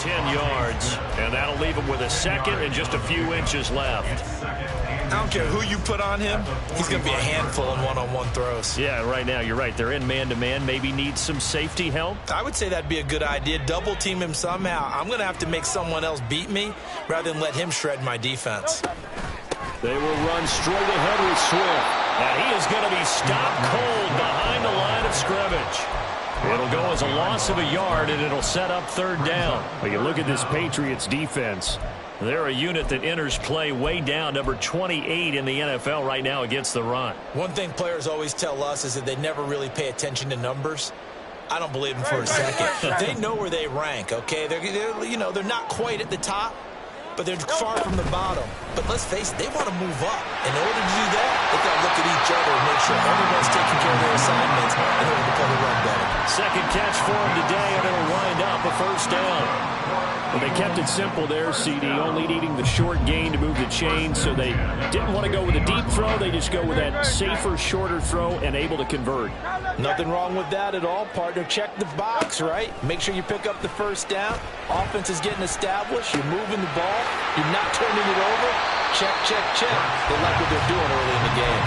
10 yards, and that'll leave him with a second and just a few inches left. I don't care who you put on him, he's going to be a handful in one-on-one throws. Yeah, right now, you're right. They're in man-to-man. Maybe needs some safety help. I would say that'd be a good idea. Double team him somehow. I'm going to have to make someone else beat me rather than let him shred my defense. They will run straight ahead with Swift. And he is going to be stopped cold behind the line of scrimmage. It'll go as a loss of a yard, and it'll set up third down. But you look at this Patriots defense. They're a unit that enters play way down, number 28 in the NFL right now against the run. One thing players always tell us is that they never really pay attention to numbers. I don't believe them for a second. They know where they rank, okay? They're not quite at the top, but they're far from the bottom. But let's face it, they want to move up. In order to do that, they've got to look at each other and make sure everyone's taking care of their assignments in order to play the run better. Second catch for him today, and it'll wind up a first down. Well, they kept it simple there, CD, only needing the short gain to move the chain, so they didn't want to go with a deep throw. They just go with that safer, shorter throw and able to convert. Nothing wrong with that at all, partner. Check the box, right? Make sure you pick up the first down. Offense is getting established. You're moving the ball. You're not turning it over. Check, check, check. They like what they're doing early in the game.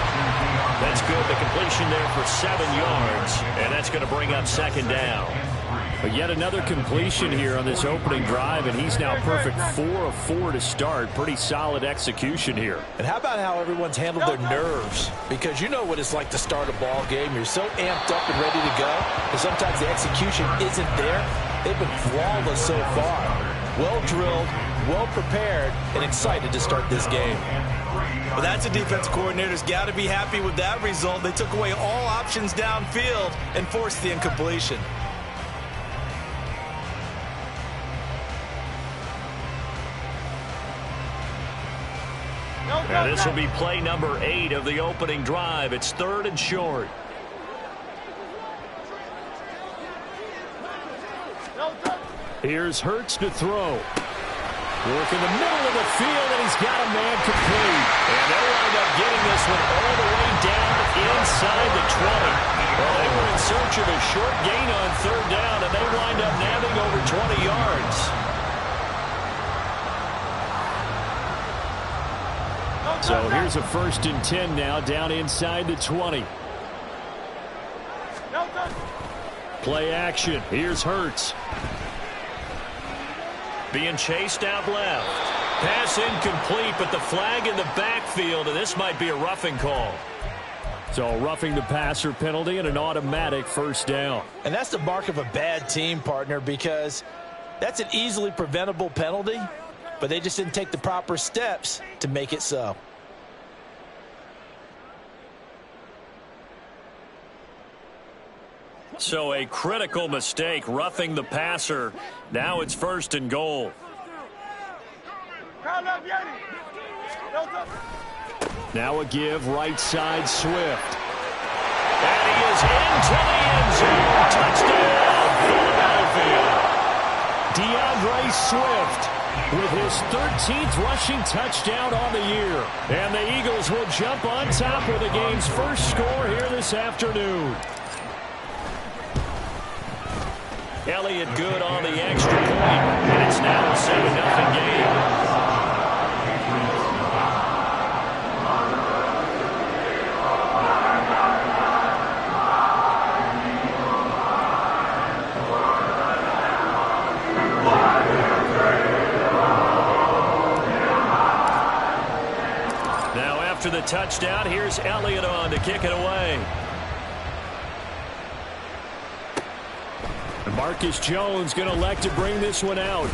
That's good. The completion there for 7 yards, and that's going to bring up second down. But yet another completion here on this opening drive, and he's now perfect 4 of 4 to start. Pretty solid execution here. And how about how everyone's handled their nerves? Because you know what it's like to start a ball game. You're so amped up and ready to go, and sometimes the execution isn't there. They've been flawless so far. Well drilled, well prepared, and excited to start this game. Well, that's a defense coordinator's got to be happy with that result. They took away all options downfield and forced the incompletion. And this will be play number 8 of the opening drive. It's 3rd and short. Here's Hurts to throw. Work in the middle of the field, and he's got a man complete. And they'll wind up getting this one all the way down inside the 20. Well, they were in search of a short gain on 3rd down, and they wind up nabbing over 20 yards. So here's a 1st and 10 now, down inside the 20. Play action. Here's Hurts. Being chased out left. Pass incomplete, but the flag in the backfield, and this might be a roughing call. So roughing the passer penalty and an automatic first down. And that's the mark of a bad team, partner, because that's an easily preventable penalty, but they just didn't take the proper steps to make it so. So a critical mistake, roughing the passer. Now it's 1st and goal. Now a give, right side, Swift. And he is into the end zone. Touchdown, Philadelphia. DeAndre Swift with his 13th rushing touchdown on the year. And the Eagles will jump on top with the game's first score here this afternoon. Elliott good on the extra point, and it's now a 7-0 game. Now after the touchdown, here's Elliott on to kick it away. Marcus Jones going to elect to bring this one out.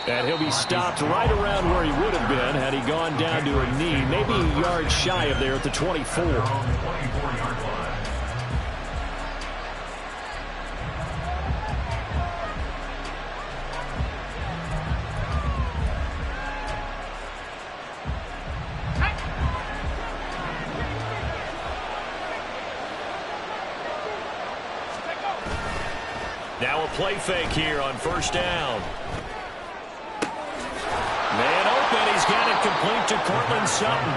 And he'll be stopped right around where he would have been had he gone down to a knee, maybe a yard shy of there at the 24. Now a play fake here on 1st down. Man open, he's got it complete to Courtland Sutton.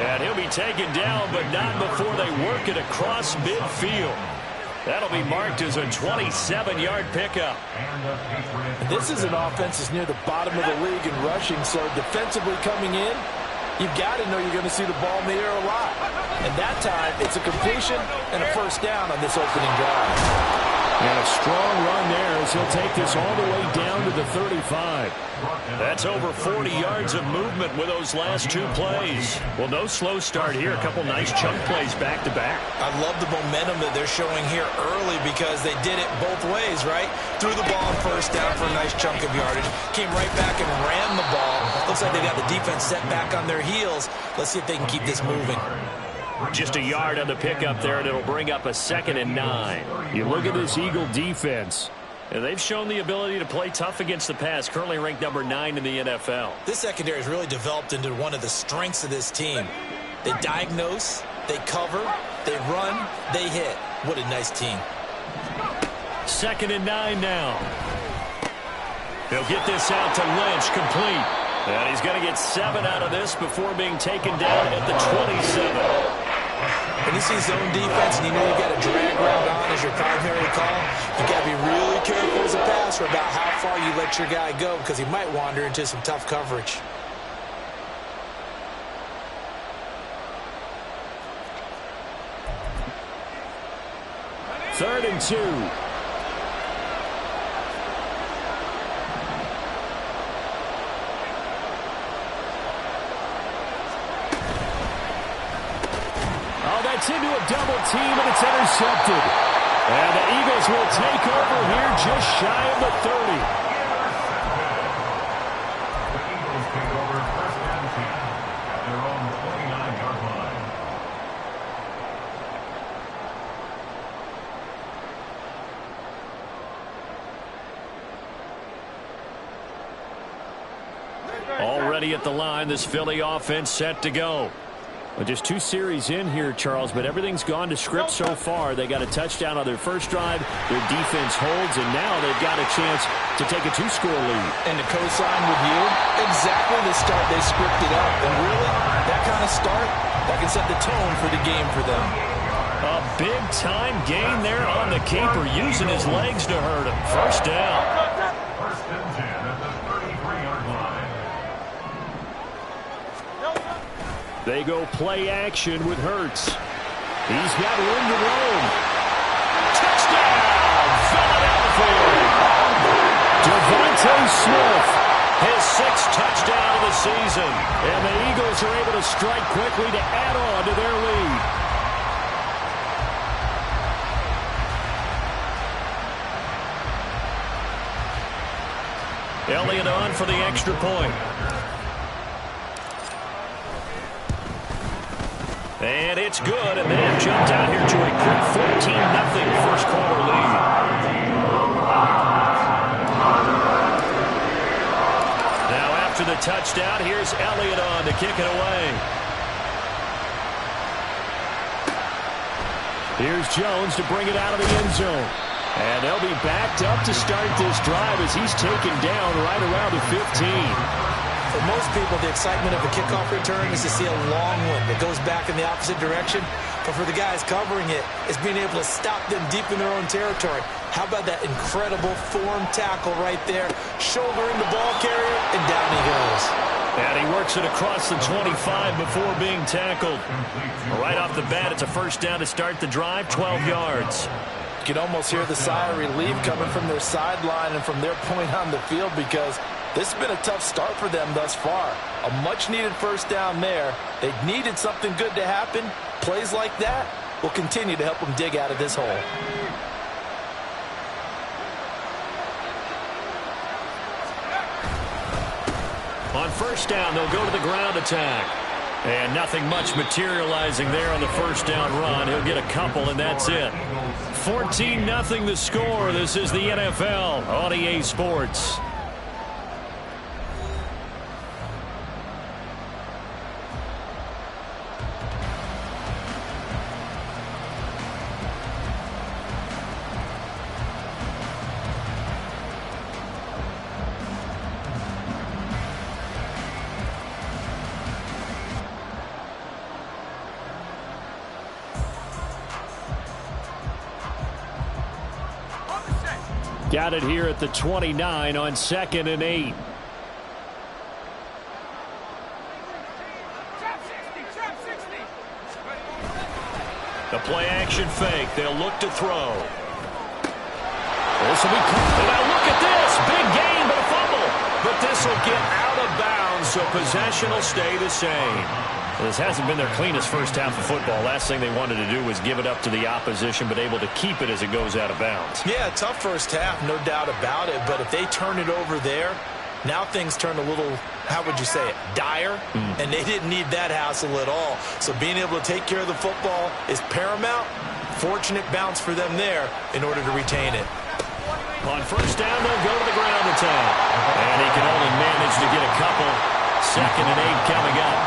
And he'll be taken down, but not before they work it across midfield. That'll be marked as a 27-yard pickup. This is an offense that's near the bottom of the league in rushing, so defensively coming in, you've got to know you're going to see the ball in the air a lot. And that time, it's a completion and a first down on this opening drive. And a strong run there as he'll take this all the way down to the 35. That's over 40 yards of movement with those last two plays. Well, no slow start here. A couple nice chunk plays back-to-back. I love the momentum that they're showing here early because they did it both ways, right? Threw the ball on first down for a nice chunk of yardage. Came right back and ran the ball. Looks like they got the defense set back on their heels. Let's see if they can keep this moving. Just a yard on the pickup there, and it'll bring up a 2nd and 9. You look at this Eagle defense, and they've shown the ability to play tough against the pass, currently ranked number 9 in the NFL. This secondary has really developed into one of the strengths of this team. They diagnose, they cover, they run, they hit. What a nice team. 2nd and 9 now. He'll get this out to Lynch, complete. And he's going to get 7 out of this before being taken down at the 27. When you see zone defense and you know you got a drag route on as your primary call, you got to be really careful as a passer about how far you let your guy go because he might wander into some tough coverage. Third and 2. It's into a double team, and it's intercepted. And the Eagles will take over here just shy of the 30. The Eagles take over first and 10 at their own 29-yard line. Already at the line, this Philly offense set to go. Well, just 2 series in here, Charles, but everything's gone to script so far. They got a touchdown on their first drive. Their defense holds, and now they've got a chance to take a 2-score lead. And to co-sign with you, exactly the start they scripted up. And really, that kind of start, that can set the tone for the game for them. A big-time gain there on the keeper, using his legs to hurt him. First down. First and 10 at the 33-yard line. They go play action with Hurts. He's got room to roam. Touchdown, Philadelphia! Devontae Smith, his 6th touchdown of the season. And the Eagles are able to strike quickly to add on to their lead. Elliott on for the extra point. And it's good, and they have jumped out here to a quick 14-0 first quarter lead. Now after the touchdown, here's Elliott on to kick it away. Here's Jones to bring it out of the end zone. And they'll be backed up to start this drive as he's taken down right around the 15. For most people, the excitement of a kickoff return is to see a long one that goes back in the opposite direction. But for the guys covering it, it's being able to stop them deep in their own territory. How about that incredible form tackle right there? Shouldering the ball carrier, and down he goes. And he works it across the 25 before being tackled. Right off the bat, it's a first down to start the drive, 12 yards. You can almost hear the sigh of relief coming from their sideline and from their point on the field because this has been a tough start for them thus far. A much-needed first down there. They needed something good to happen. Plays like that will continue to help them dig out of this hole. On first down, they'll go to the ground attack. And nothing much materializing there on the first down run. He'll get a couple, and that's it. 14-0 the score. This is the NFL on EA Sports. Got it here at the 29 on 2nd and 8. The play action fake. They'll look to throw. This will be caught. Now look at this. Big gain, but a fumble. But this will get out of bounds, so possession will stay the same. This hasn't been their cleanest first half of football. Last thing they wanted to do was give it up to the opposition, but able to keep it as it goes out of bounds. Yeah, tough first half, no doubt about it. But if they turn it over there, now things turn a little, how would you say it, dire? And they didn't need that hassle at all. So being able to take care of the football is paramount. Fortunate bounce for them there in order to retain it. On first down, they'll go to the ground attack. And he can only manage to get a couple. 2nd and 8 coming up.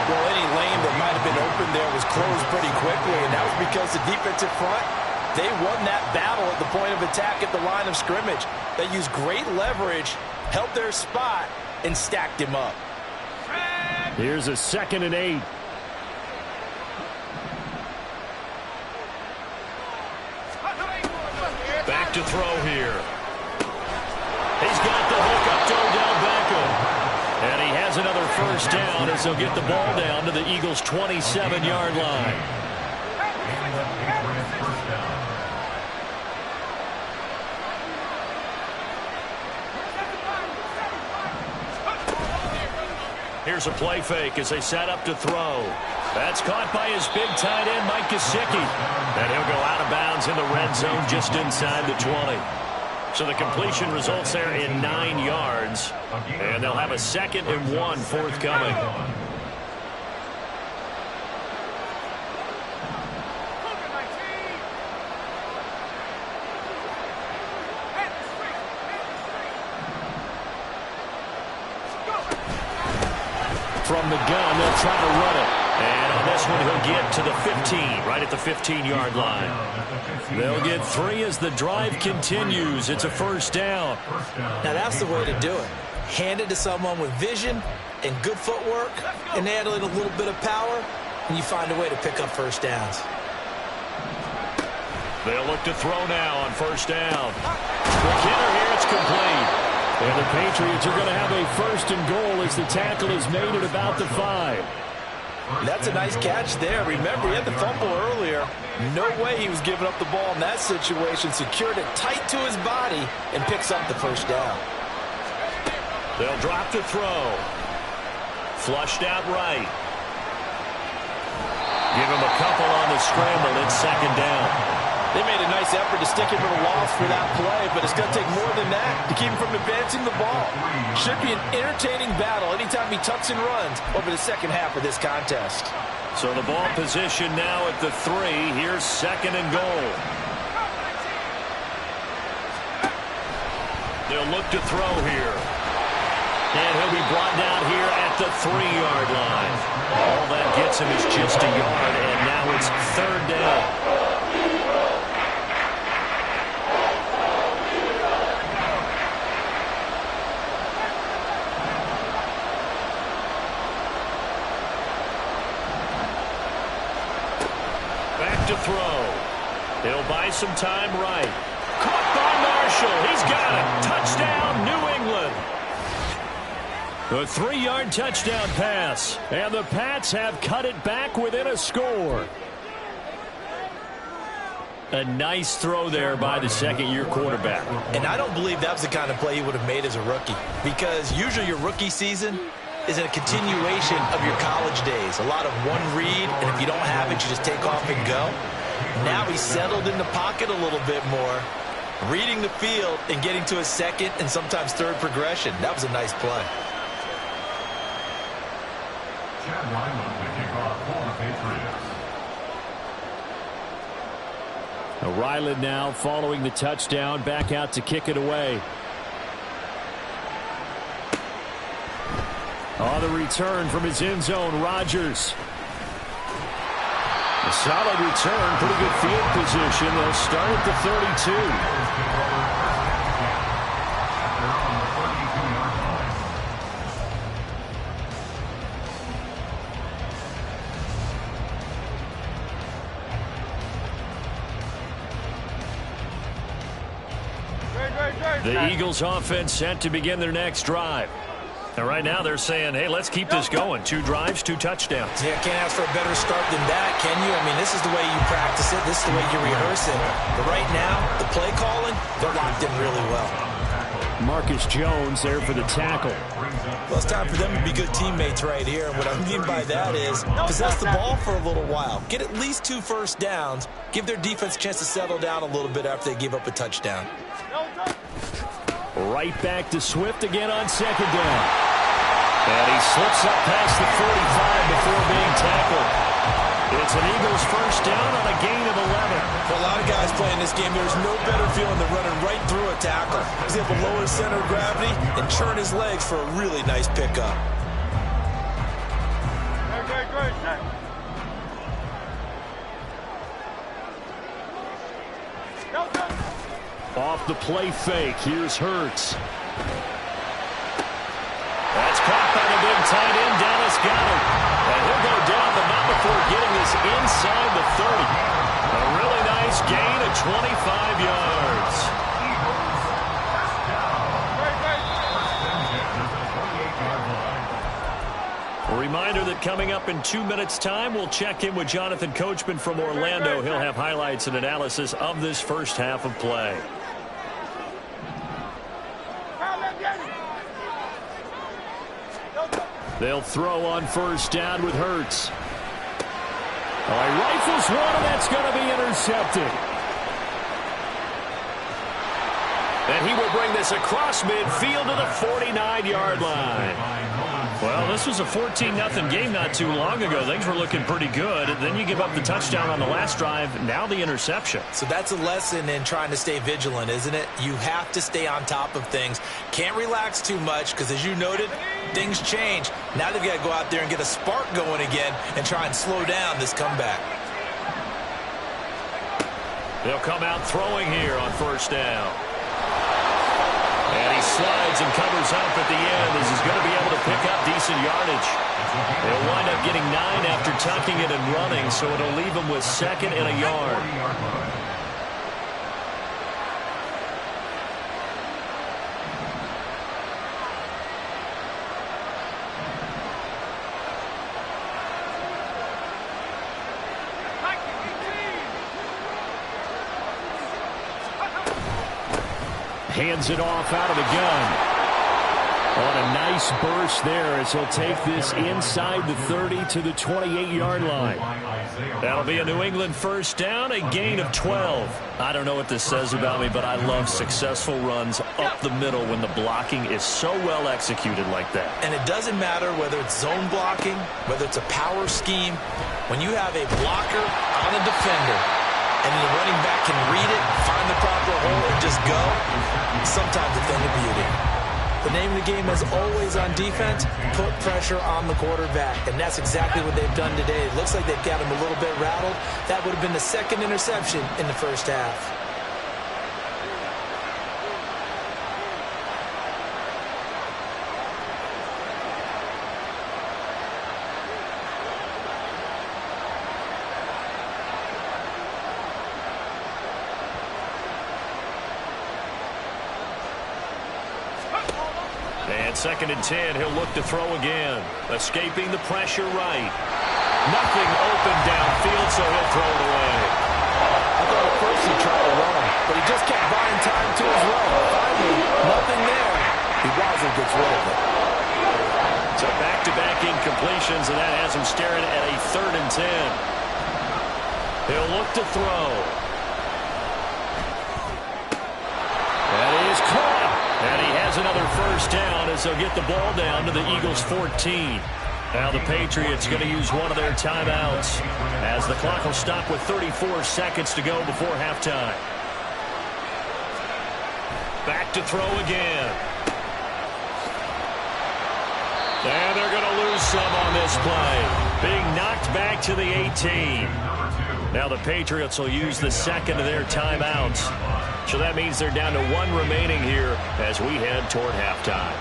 Well, any lane that might have been open there was closed pretty quickly, and that was because the defensive front, they won that battle at the point of attack at the line of scrimmage. They used great leverage, held their spot, and stacked him up. Here's a 2nd and 8. Back to throw here. He's got the hook up to Odell Beckham. And he has another first down as he'll get the ball down to the Eagles' 27-yard line. Here's a play fake as they set up to throw. That's caught by his big tight end, Mike Gesicki. And he'll go out of bounds in the red zone just inside the 20. So the completion results there in 9 yards. And they'll have a 2nd and 1 forthcoming. From the gun, they'll try to run it. And on this one, he'll get to the 15, right at the 15-yard line. They'll get 3 as the drive continues. It's a first down. Now, that's the way to do it. Hand it to someone with vision and good footwork, and add a little bit of power, and you find a way to pick up first downs. They'll look to throw now on first down. McKinnon here, it's complete. And the Patriots are going to have a 1st and goal as the tackle is made at about the 5. That's a nice catch there. Remember, he had the fumble earlier. No way he was giving up the ball in that situation. Secured it tight to his body and picks up the first down. They'll drop to throw. Flushed out right. Give him a couple on the scramble. It's 2nd down. They made a nice effort to stick him in a loss for that play, but it's going to take more than that to keep him from advancing the ball. Should be an entertaining battle anytime he tucks and runs over the second half of this contest. So the ball position now at the 3. Here's 2nd and goal. They'll look to throw here. And he'll be brought down here at the 3-yard line. All that gets him is just a yard, and now it's 3rd down. To throw. He'll buy some time right. Caught by Marshall. He's got it. Touchdown, New England. A 3-yard touchdown pass. And the Pats have cut it back within a score. A nice throw there by the 2nd-year quarterback. And I don't believe that was the kind of play he would have made as a rookie. Because usually your rookie season is a continuation of your college days. A lot of one read, and if you don't have it, you just take off and go. Now he's settled in the pocket a little bit more, reading the field and getting to a 2nd and sometimes 3rd progression. That was a nice play. Chad Wyman to kick off for the Patriots. Ryland now following the touchdown, back out to kick it away. On the return from his end zone, Rodgers. A solid return, pretty good field position. They'll start at the 32. The Eagles offense set to begin their next drive. And right now they're saying, hey, let's keep this going. 2 drives, 2 touchdowns. Yeah, can't ask for a better start than that, can you? I mean, this is the way you practice it. This is the way you rehearse it. But right now, the play calling, they're locked in really well. Marcus Jones there for the tackle. Well, it's time for them to be good teammates right here. And what I mean by that is possess the ball for a little while. Get at least 2 first downs. Give their defense a chance to settle down a little bit after they give up a touchdown. Right back to Swift again on second down. And he slips up past the 45 before being tackled. It's an Eagles first down on a gain of 11. For a lot of guys playing this game, there's no better feeling than running right through a tackle. He's able to lower his center of gravity and churn his legs for a really nice pickup. Off the play fake, here's Hurts. That's caught by the big tight end, Dallas Goedert. And he'll go down, but not before getting this inside the 30. A really nice gain of 25 yards. A reminder that coming up in 2 minutes' time, we'll check in with Jonathan Coachman from Orlando. He'll have highlights and analysis of this first half of play. They'll throw on first down with Hurts. All right, rifles one, and that's going to be intercepted. And he will bring this across midfield to the 49-yard line. Well, this was a 14-0 game not too long ago. Things were looking pretty good. And then you give up the touchdown on the last drive. Now the interception. So that's a lesson in trying to stay vigilant, isn't it? You have to stay on top of things. Can't relax too much because, as you noted, things change. Now they've got to go out there and get a spark going again and try and slow down this comeback. They'll come out throwing here on first down. And he slides and covers up at the end as he's going to be able to pick up decent yardage. They'll wind up getting 9 after tucking it and running, so it'll leave him with 2nd and a yard. Hands it off out of the gun. On a nice burst there as he'll take this inside the 30 to the 28-yard line. That'll be a New England first down, a gain of 12. I don't know what this says about me, but I love successful runs up the middle when the blocking is so well executed like that. And it doesn't matter whether it's zone blocking, whether it's a power scheme. When you have a blocker on a defender, and the running back can read it, find the proper hole, and just go, sometimes a thing of beauty. The name of the game is always on defense, put pressure on the quarterback, and that's exactly what they've done today. It looks like they've got him a little bit rattled. That would have been the 2nd interception in the first half. And 2nd and 10, he'll look to throw again. Escaping the pressure right. Nothing open downfield, so he'll throw it away. I thought at first he tried to run, but he just kept buying time to his run. Finally, nothing there. He wisely gets rid of it. So back-to-back incompletions, and that has him staring at a 3rd and 10. He'll look to throw. That is caught. And he has another first down as they'll get the ball down to the Eagles' 14. Now the Patriots going to use one of their timeouts as the clock will stop with 34 seconds to go before halftime. Back to throw again. And they're going to lose some on this play. Being knocked back to the 18. Now the Patriots will use the 2nd of their timeouts. So that means they're down to 1 remaining here as we head toward halftime.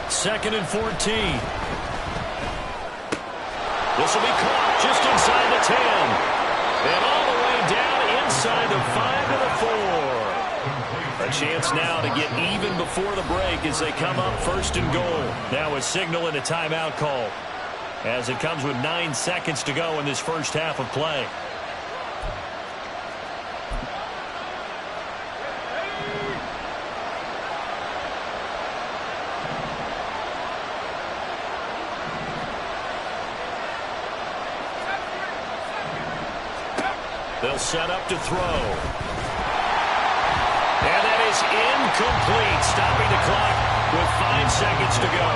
2nd and 14. This will be caught just inside the 10. And all the way down inside the 5 to the 4. A chance now to get even before the break as they come up 1st and goal. Now a signal and a timeout call, as it comes with 9 seconds to go in this first half of play. They'll set up to throw. And that is incomplete, stopping the clock with 5 seconds to go.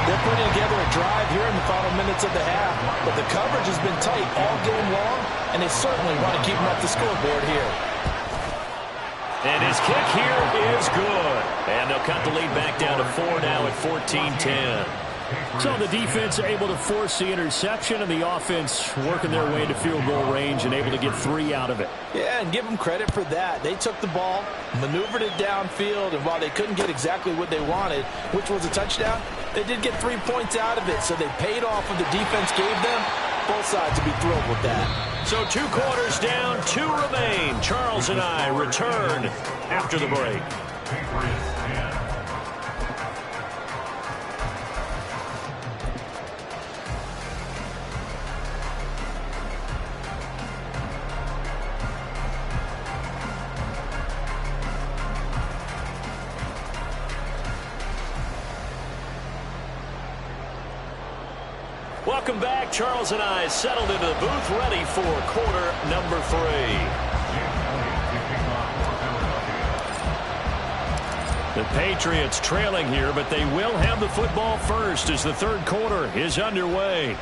They're putting together a drive here in the final minutes of the half, but the coverage has been tight all game long, and they certainly want to keep them off the scoreboard here. And his kick here is good. And they'll cut the lead back down to 4 now at 14-10. So the defense able to force the interception, and the offense working their way to field goal range and able to get 3 out of it. Yeah, and give them credit for that. They took the ball, maneuvered it downfield, and while they couldn't get exactly what they wanted, which was a touchdown, they did get 3 points out of it. So they paid off what the defense gave them. Both sides would be thrilled with that. So 2 quarters down, 2 remain. Charles and I return after the break. Welcome back. Charles and I settled into the booth, ready for quarter number 3. The Patriots trailing here, but they will have the football first as the 3rd quarter is underway.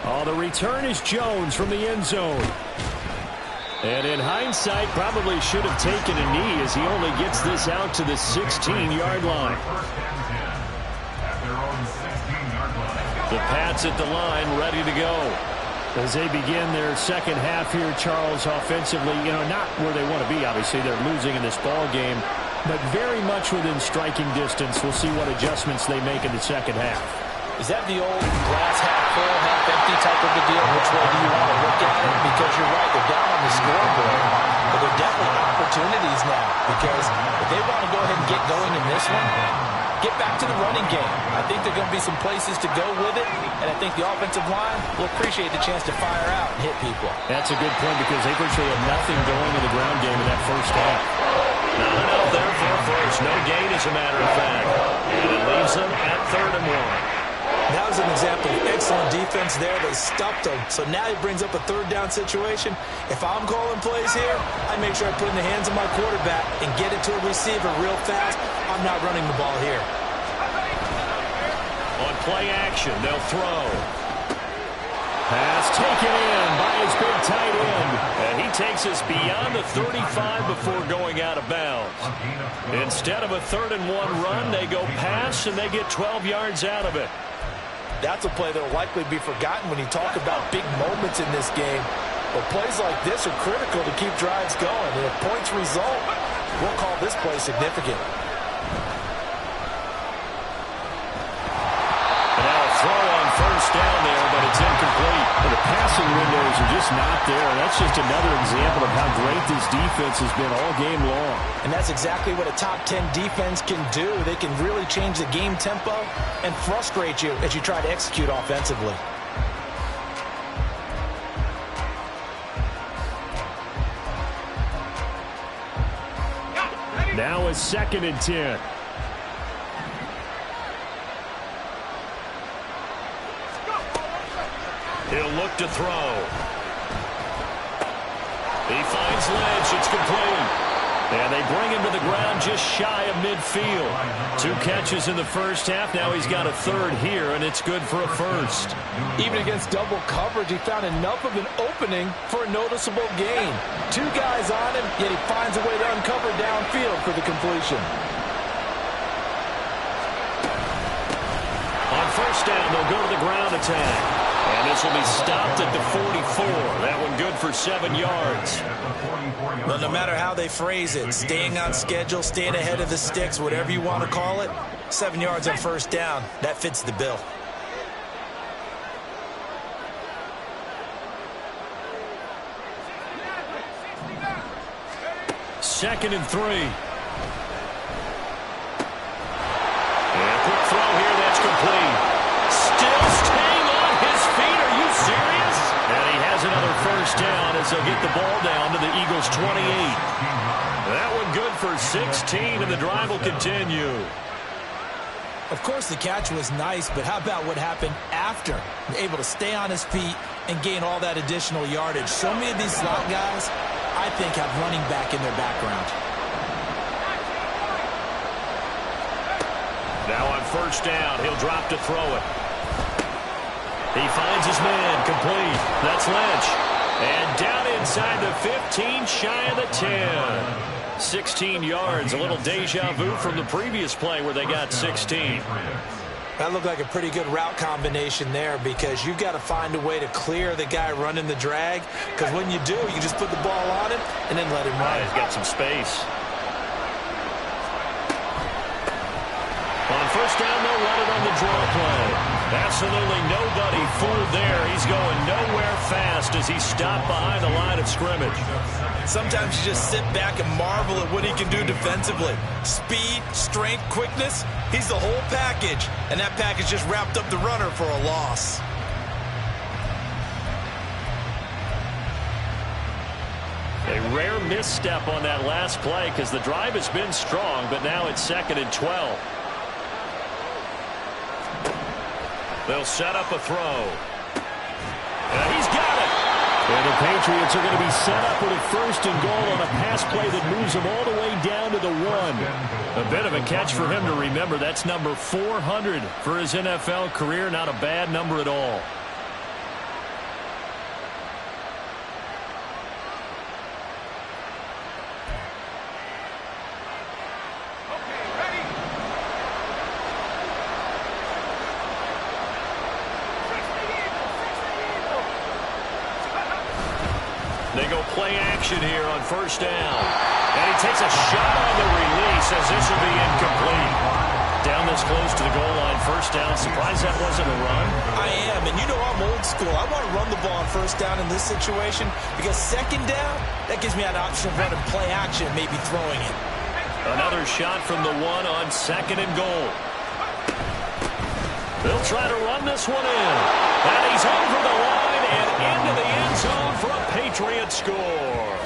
Oh, the return is Jones from the end zone. And in hindsight, probably should have taken a knee as he only gets this out to the 16-yard line. The Pats at the line, ready to go. As they begin their second half here, Charles, offensively, not where they want to be. Obviously, they're losing in this ball game, but very much within striking distance. We'll see what adjustments they make in the second half. Is that the old glass half full, half empty type of a deal? Which way do you want to look at it? Because you're right, they're down on the scoreboard, but they're definitely opportunities now. Because if they want to go ahead and get going in this one, get back to the running game. I think there are going to be some places to go with it, and I think the offensive line will appreciate the chance to fire out and hit people. That's a good point because they virtually had nothing going in the ground game in that first half. Not enough there for a first. No gain, as a matter of fact. And it leaves them at 3rd and 1. That was an example of excellent defense there. They stopped him. So now he brings up a 3rd down situation. If I'm calling plays here, I make sure I put it in the hands of my quarterback and get it to a receiver real fast. I'm not running the ball here. On play action, they'll throw. Pass taken in by his big tight end. And he takes us beyond the 35 before going out of bounds. Instead of a 3rd and 1 run, they go pass and they get 12 yards out of it. That's a play that will likely be forgotten when you talk about big moments in this game. But plays like this are critical to keep drives going. And if points result, we'll call this play significant. And now a throw on 1st down there, but it's incomplete. And the passing windows are just not there. That's just another example of how great this defense has been all game long. And that's exactly what a top 10 defense can do. They can really change the game tempo and frustrate you as you try to execute offensively. Now it's 2nd and 10. He'll look to throw. He finds Lynch. It's complete. And they bring him to the ground just shy of midfield. 2 catches in the first half. Now he's got a 3rd here, and it's good for a first. Even against double coverage, he found enough of an opening for a noticeable gain. 2 guys on him, yet he finds a way to uncover downfield for the completion. On 1st down, they'll go to the ground attack. And this will be stopped at the 44. That one good for 7 yards. Well, no matter how they phrase it, staying on schedule, staying ahead of the sticks, whatever you want to call it, 7 yards on first down, that fits the bill. Second and 3. And quick throw here, that's complete. Still staying on his feet, are you serious? And he has another first down as they'll get the ball down to the Eagles' 28. That one good for 16, and the drive will continue. Of course, the catch was nice, but how about what happened after? Able to stay on his feet and gain all that additional yardage. So many of these slot guys, I think, have running back in their background. Now on first down, he'll drop to throw it. He finds his man, complete. That's Lynch. And down inside the 15, shy of the 10. 16 yards, a little deja vu from the previous play where they got 16. That looked like a pretty good route combination there, because you've got to find a way to clear the guy running the drag, because when you do, you just put the ball on him and then let him run. He's got some space. On first down, they'll run it on the draw play. Absolutely nobody fooled there. He's going nowhere fast as he's stopped behind the line of scrimmage. Sometimes you just sit back and marvel at what he can do defensively. Speed, strength, quickness, he's the whole package. And that package just wrapped up the runner for a loss. A rare misstep on that last play because the drive has been strong, but now it's 2nd and 12. They'll set up a throw. And he's got it. And the Patriots are going to be set up with a 1st and goal on a pass play that moves them all the way down to the 1. A bit of a catch for him to remember. That's number 400 for his NFL career. Not a bad number at all. They go play action here on first down. And he takes a shot on the release as this will be incomplete. Down this close to the goal line, first down. Surprised that wasn't a run? I am, and you know I'm old school. I want to run the ball on first down in this situation because second down, that gives me an option of running play action, maybe throwing it. Another shot from the 1 on 2nd and goal. They'll try to run this one in. And he's over the line and into the end zone for a Patriot score.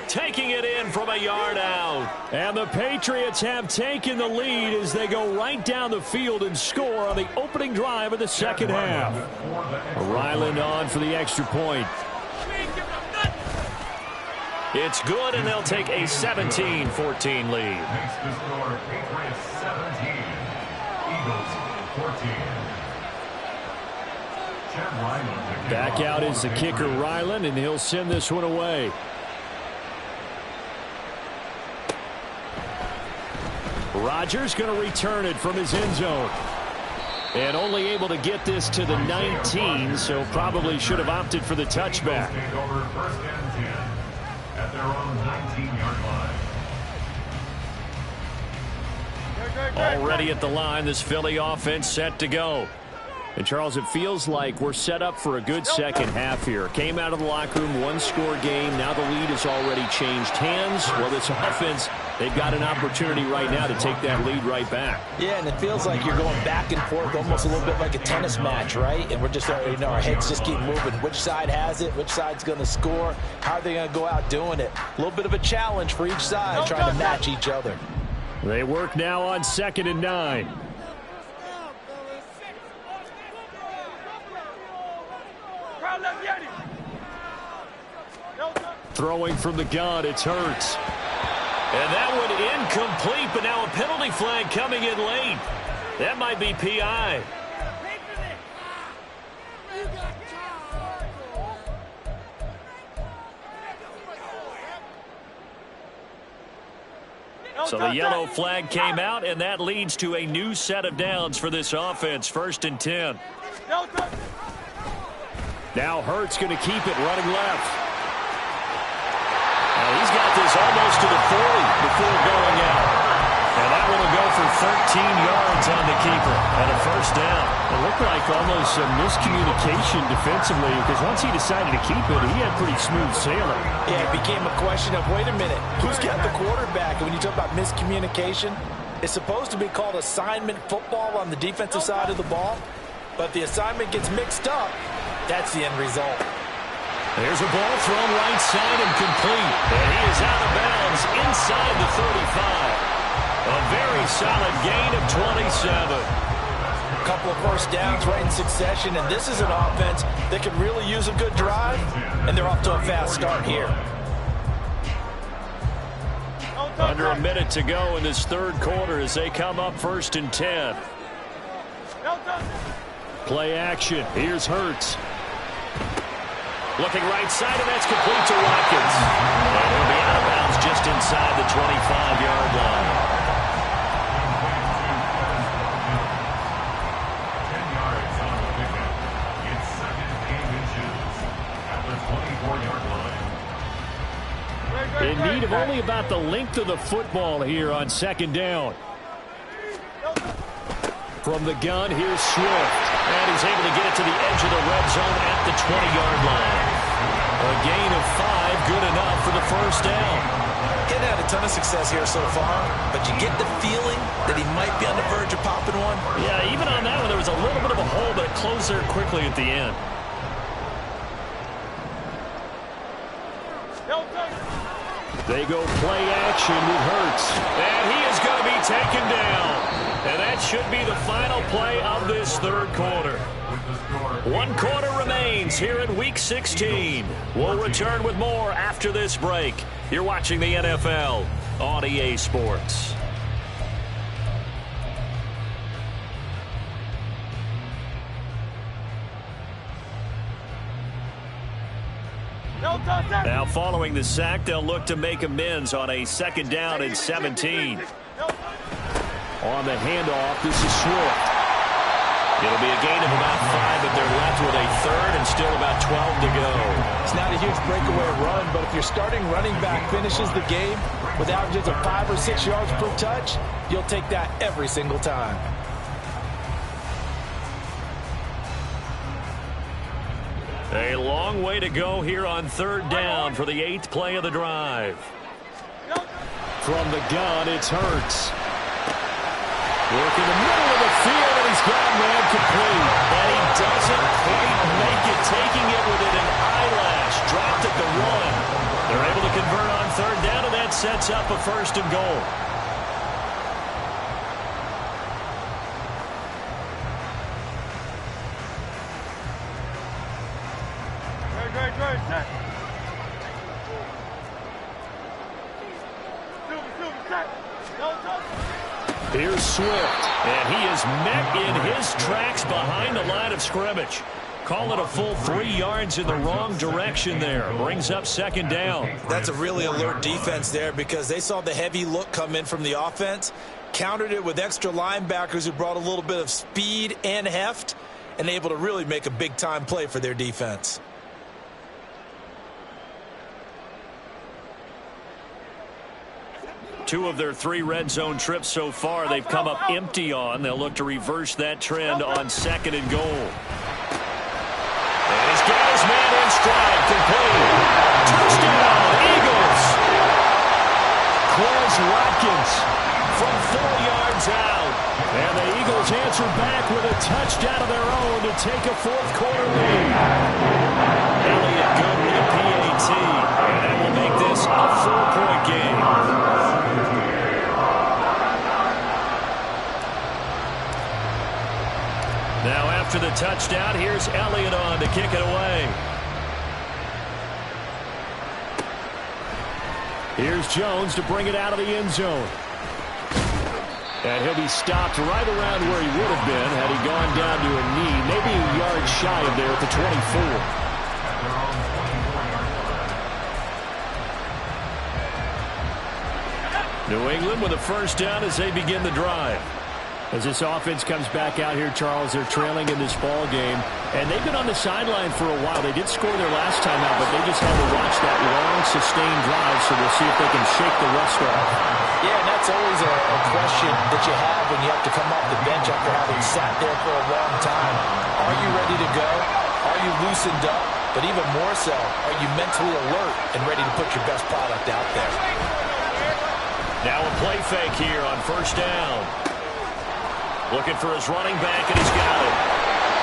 Taking it in from a yard out. And the Patriots have taken the lead as they go right down the field and score on the opening drive of the second half. Ryland on for the extra point. It's good, and they'll take a 17-14 lead. Makes the score Patriots 17, Eagles 14. Chad Ryland. Back out is the kicker, Ryland, and he'll send this one away. Rodgers going to return it from his end zone. And only able to get this to the 19, so probably should have opted for the touchback. Take over 1st and 10 at their own 19-yard line. Already at the line, this Philly offense set to go. And, Charles, it feels like we're set up for a good second half here. Came out of the locker room, one-score game. Now the lead has already changed hands. Well, this offense, they've got an opportunity right now to take that lead right back. Yeah, and it feels like you're going back and forth, almost a little bit like a tennis match, right? And we're just, our heads just keep moving. Which side has it? Which side's going to score? How are they going to go out doing it? A little bit of a challenge for each side, trying to match each other. They work now on 2nd and 9. Throwing from the gun, it's Hurts. And that one incomplete, but now a penalty flag coming in late. That might be PI. So the yellow flag came out, and that leads to a new set of downs for this offense. 1st and 10. Now Hurts going to keep it running left. Now he's got this almost to the 40 before going out. And that one will go for 13 yards on the keeper and a first down. It looked like almost a miscommunication defensively because once he decided to keep it, he had pretty smooth sailing. Yeah, it became a question of, wait a minute, who's got the quarterback? And when you talk about miscommunication, it's supposed to be called assignment football on the defensive side of the ball. But if the assignment gets mixed up, that's the end result. There's a ball thrown right side and complete. And he is out of bounds inside the 35. A very solid gain of 27. A couple of first downs right in succession, and this is an offense that can really use a good drive, and they're off to a fast start here. Under a minute to go in this third quarter as they come up 1st and 10. Play action. Here's Hurts. Looking right side, and that's complete to Watkins. And he'll be out of bounds just inside the 25-yard line. 10 yards on the pickup. It's second and inches at the 24-yard line. In need of only about the length of the football here on 2nd down. From the gun, here's Swift. And he's able to get it to the edge of the red zone at the 20-yard line. A gain of 5, good enough for the first down. He's had a ton of success here so far, but you get the feeling that he might be on the verge of popping one. Yeah, even on that one, there was a little bit of a hole, but it closed there quickly at the end. They go play action with Hurts. And he is going to be taken down. And that should be the final play of this third quarter. 1 quarter remains here in Week 16. We'll return with more after this break. You're watching the NFL on EA Sports. Now following the sack, they'll look to make amends on a 2nd down and 17. On the handoff, this is Swift. It'll be a gain of about 5, but they're left with a 3rd and still about 12 to go. It's not a huge breakaway run, but if your starting running back finishes the game with averages of 5 or 6 yards per touch, you'll take that every single time. A long way to go here on 3rd down for the 8th play of the drive. From the gun, it's Hurts. Work in the middle of the field, and he's got man complete. And he doesn't quite make it, taking it within an eyelash. Dropped at the 1. They're able to convert on 3rd down, and that sets up a 1st and goal. Here's Swift, and he is met in his tracks behind the line of scrimmage. Call it a full 3 yards in the wrong direction there. Brings up 2nd down. That's a really alert defense there because they saw the heavy look come in from the offense, countered it with extra linebackers who brought a little bit of speed and heft, and able to really make a big-time play for their defense. Two of their 3 red zone trips so far, they've come up empty on. They'll look to reverse that trend on 2nd and goal. And he's got his man in stride, complete. Touchdown, Eagles. Quez Watkins from 4 yards out. And the Eagles answer back with a touchdown of their own to take a 4th quarter lead. Elliott good with a PAT. And that will make this a 4-point game. Now after the touchdown, here's Elliott on to kick it away. Here's Jones to bring it out of the end zone. And he'll be stopped right around where he would have been had he gone down to a knee, maybe a yard shy of there at the 24. New England with a 1st down as they begin the drive. As this offense comes back out here, Charles, they're trailing in this ball game, and they've been on the sideline for a while. They did score their last time out, but they just had to watch that long, sustained drive, so we'll see if they can shake the rust off. Yeah, and that's always a question that you have when you have to come off the bench after having sat there for a long time. Are you ready to go? Are you loosened up? But even more so, are you mentally alert and ready to put your best product out there? Now a play fake here on first down. Looking for his running back, and he's got it.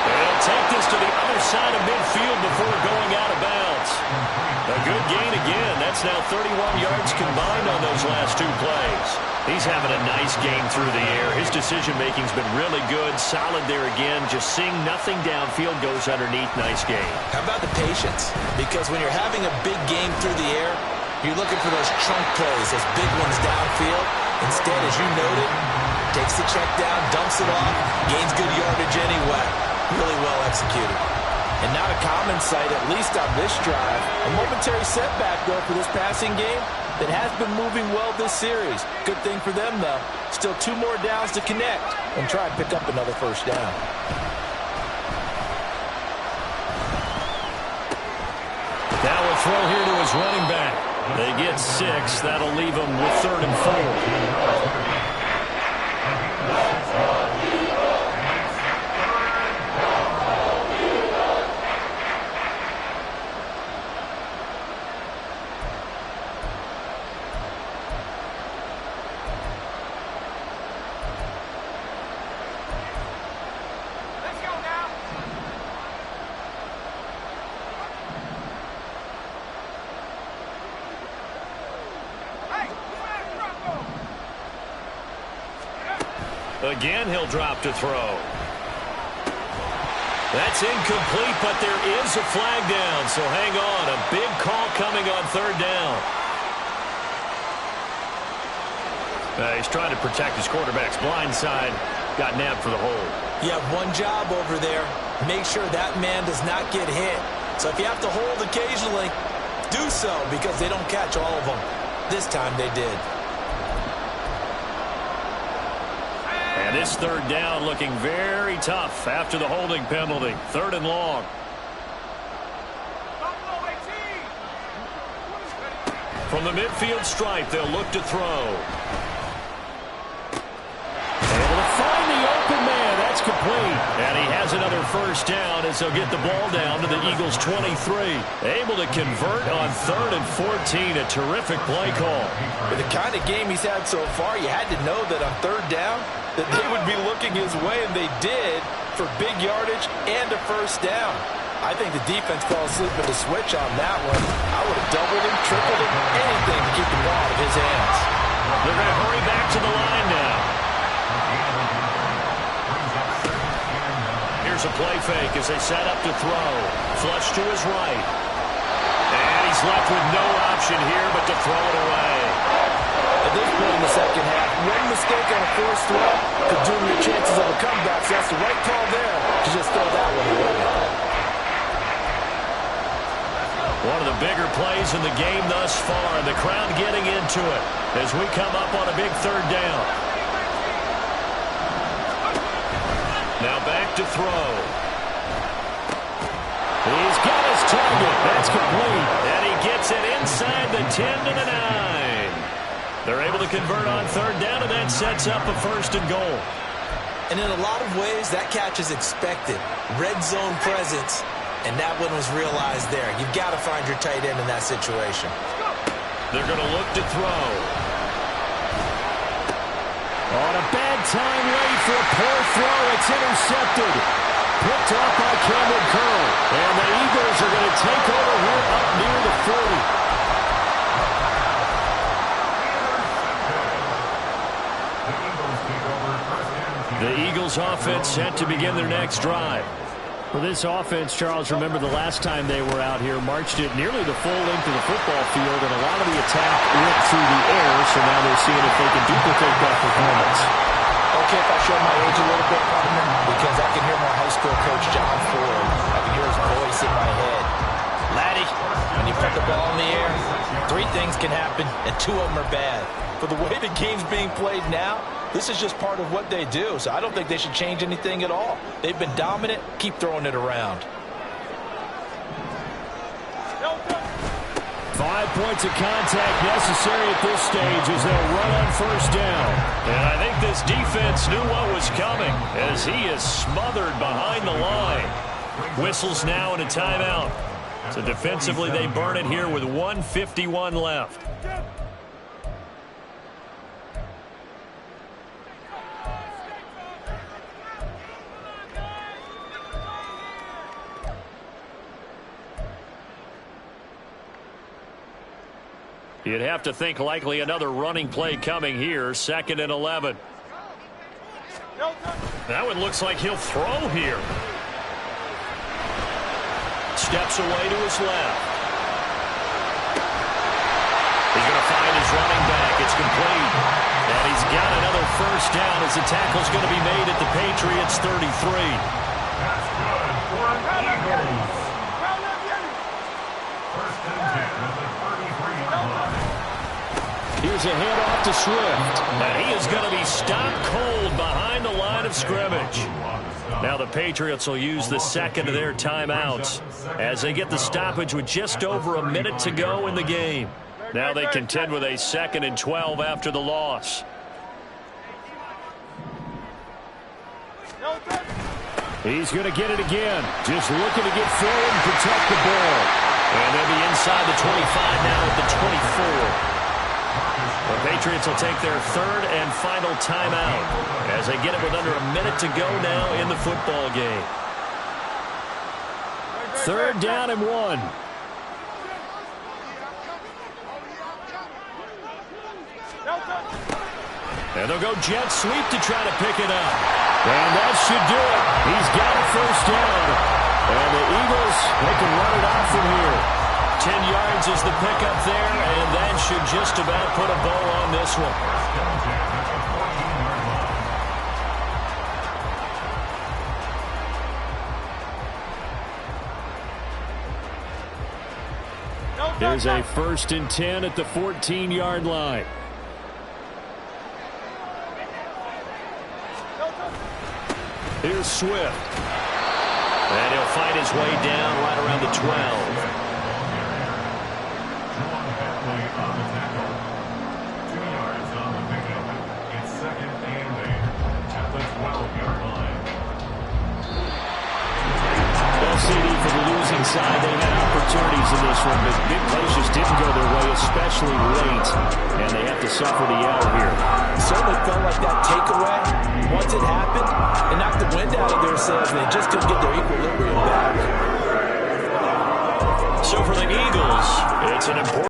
He'll take this to the other side of midfield before going out of bounds. A good gain again. That's now 31 yards combined on those last two plays. He's having a nice game through the air. His decision-making's been really good. Solid there again. Just seeing nothing downfield, goes underneath. Nice game. How about the patience? Because when you're having a big game through the air, you're looking for those chunk plays, those big ones downfield. Instead, as you noted, takes the check down, dumps it off, gains good yardage anyway. Really well executed. And not a common sight, at least on this drive. A momentary setback, though, for this passing game that has been moving well this series. Good thing for them, though. Still 2 more downs to connect and try and pick up another first down. Now a throw here to his running back. They get 6. That'll leave them with 3rd and 4. Again, he'll drop to throw. That's incomplete, but there is a flag down, so hang on. A big call coming on 3rd down. He's trying to protect his quarterback's blind side. Got nabbed for the hold. You have one job over there. Make sure that man does not get hit. So if you have to hold occasionally, do so, because they don't catch all of them. This time they did. And this 3rd down looking very tough after the holding penalty. 3rd and long. From the midfield stripe, they'll look to throw. Able to find the open man. That's complete. And he has another first down as they'll get the ball down to the Eagles' 23. Able to convert on 3rd and 14. A terrific play call. With the kind of game he's had so far, you had to know that on 3rd down, that they would be looking his way, and they did, for big yardage and a first down. I think the defense fell asleep at the switch on that one. I would have doubled him, tripled him, anything to keep the ball out of his hands. They're going to hurry back to the line now. Here's a play fake as they set up to throw. Flush to his right. And he's left with no option here but to throw it away. At this point in the second half, one mistake on a forced throw could doom your chances of a comeback. So that's the right call there to just throw that one away. One of the bigger plays in the game thus far. The crowd getting into it as we come up on a big 3rd down. Now back to throw. He's got his target. That's complete. And he gets it inside the 10 to the 9. They're able to convert on 3rd down, and that sets up a 1st and goal. And in a lot of ways, that catch is expected. Red zone presence, and that one was realized there. You've got to find your tight end in that situation. They're going to look to throw. On a bad time late for a poor throw. It's intercepted. Picked off by Cameron Curl. And the Eagles are going to take over here up near the 40. The Eagles offense set to begin their next drive. For this offense, Charles, remember the last time they were out here, marched it nearly the full length of the football field, and a lot of the attack went through the air, so now they're seeing if they can duplicate that performance. Okay, if I show my age a little bit, because I can hear my high school coach, John Ford. I can hear his voice in my head. Laddie, when you put the ball in the air, 3 things can happen, and 2 of them are bad. For the way the game's being played now, This is just part of what they do, so I don't think they should change anything at all. They've been dominant. Keep throwing it around. 5 points of contact necessary at this stage as they'll run on first down. And I think this defense knew what was coming as he is smothered behind the line. Whistles now and a timeout. So defensively they burn it here with 1:51 left. You'd have to think likely another running play coming here. 2nd and 11. That one looks like he'll throw here. Steps away to his left. He's going to find his running back. It's complete. And he's got another first down as the tackle's going to be made at the Patriots 33. That's good for an Eagles. First and 10 at the 33-yard line. Here's a handoff to Swift. And he is going to be stopped cold behind the line of scrimmage. Now the Patriots will use the second of their timeouts as they get the stoppage with just over a minute to go in the game. Now they contend with a 2nd and 12 after the loss. He's going to get it again. Just looking to get forward and protect the ball. And they'll be inside the 25 now at the 24. The Patriots will take their 3rd and final timeout as they get it with under a minute to go now in the football game. 3rd down and 1. And they'll go jet sweep to try to pick it up. And that should do it. He's got a first down. And the Eagles, they can run it out from here. 10 yards is the pickup there, and that should just about put a bow on this one. There's a 1st and 10 at the 14-yard line. Here's Swift. And he'll find his way down right around the 12. CD for the losing side. They had opportunities in this one, but big plays just didn't go their way, especially late, and they have to suffer the L here. It certainly felt like that takeaway, once it happened, it knocked the wind out of their sails, and they just couldn't get their equilibrium back. So for the Eagles, it's an important